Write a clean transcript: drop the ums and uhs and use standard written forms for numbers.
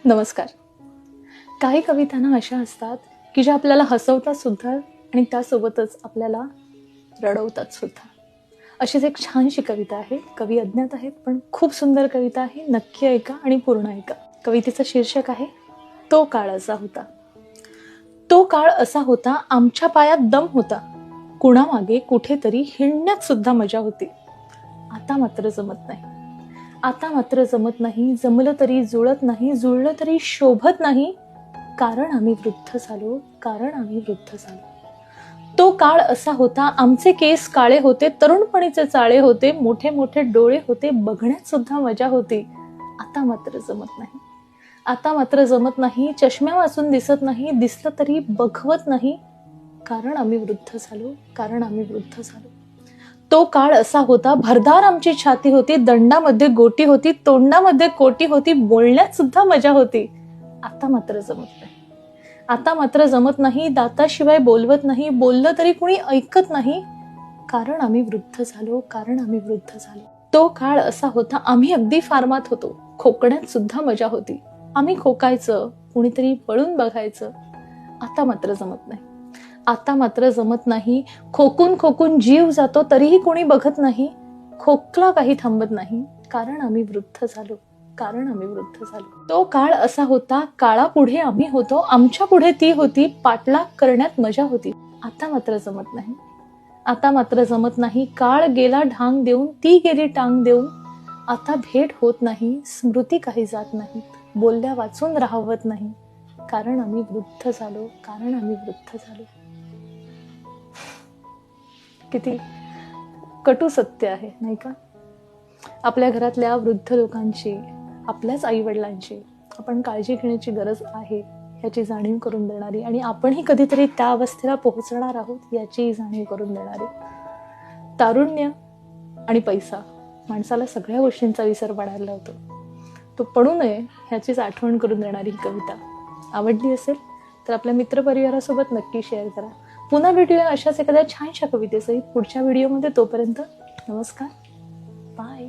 नमस्कार. काही कवितांना अशा असतात की ज्या आपल्याला हसवतात सुद्धा आणि त्यासोबतच आपल्याला रडवतात सुद्धा. अशीच एक छानशी कविता आहे. कवी अज्ञात आहेत पण खूप सुंदर कविता आहे. नक्की ऐका आणि पूर्ण ऐका. कवितेचं शीर्षक आहे तो काळ असा होता. तो काळ असा होता, आमच्या पायात दम होता, कुणामागे कुठेतरी हिंडण्यात सुद्धा मजा होती. आता मात्र जमत नाही. आता मात्र जमत नाही. जमलं तरी जुळत नाही, जुळलं तरी शोभत नाही, कारण आम्ही वृद्ध झालो, कारण आम्ही वृद्ध झालो. तो काळ असा होता, आमचे केस काळे होते, तरुणपणीचे चाळे होते, मोठे मोठे डोळे होते, बघण्यात सुद्धा मजा होती. आता मात्र जमत नाही. आता मात्र जमत नाही. चष्म्या वाचून दिसत नाही, दिसलं तरी बघवत नाही, कारण आम्ही वृद्ध झालो, कारण आम्ही वृद्ध झालो. तो काळ असा होता, भरदार आमची छाती होती, दंडामध्ये गोटी होती, तोंडामध्ये कोटी होती, बोलण्यात सुद्धा मजा होती. आता मात्र जमत नाही. आता मात्र जमत नाही. दाताशिवाय बोलवत नाही, बोललं तरी कुणी ऐकत नाही, कारण आम्ही वृद्ध झालो, कारण आम्ही वृद्ध झालो. तो काळ असा होता, आम्ही अगदी फार्मात होतो, खोकण्यात सुद्धा मजा होती. आम्ही खोकायचं, कुणीतरी पळून बघायचं. आता मात्र जमत नाही. आता मात्र जमत नाही. खोकून खोकून जीव जातो, तरीही कोणी बघत नाही. खोकला काही थांबत नाही, कारण आम्ही वृद्ध झालो, कारण आम्ही वृद्ध झालो. तो काळ असा होता, काळापुढे आम्ही होतो, आमच्या पुढे ती होती, पाठलाग करण्यात मजा होती. आता मात्र जमत नाही. आता मात्र जमत नाही. काळ गेला ढांग देऊन, ती गेली टांग देऊन. आता भेट होत नाही, स्मृती काही जात नाही, बोलल्या वाचून राहवत नाही, कारण आम्ही वृद्ध झालो, कारण आम्ही वृद्ध झालो. किती कटू सत्य आहे, नाही का? आपल्या घरातल्या वृद्ध लोकांची, आपल्याच आईवडिलांची आपण काळजी घेण्याची गरज आहे याची जाणीव करून देणारी, आणि आपणही कधीतरी त्या अवस्थेला पोहोचणार आहोत याची जाणीव करून देणारी. तारुण्य आणि पैसा माणसाला सगळ्या गोष्टींचा विसर पडायला लावतो. तो पडू नये ह्याचीच आठवण करून देणारी ही कविता. आवडली असेल तर आपल्या मित्रपरिवारासोबत नक्की शेअर करा. पुन्हा भेटूया अशाच एखाद्या छानशा कवितेसहित पुढच्या व्हिडिओमध्ये. तोपर्यंत नमस्कार, बाय.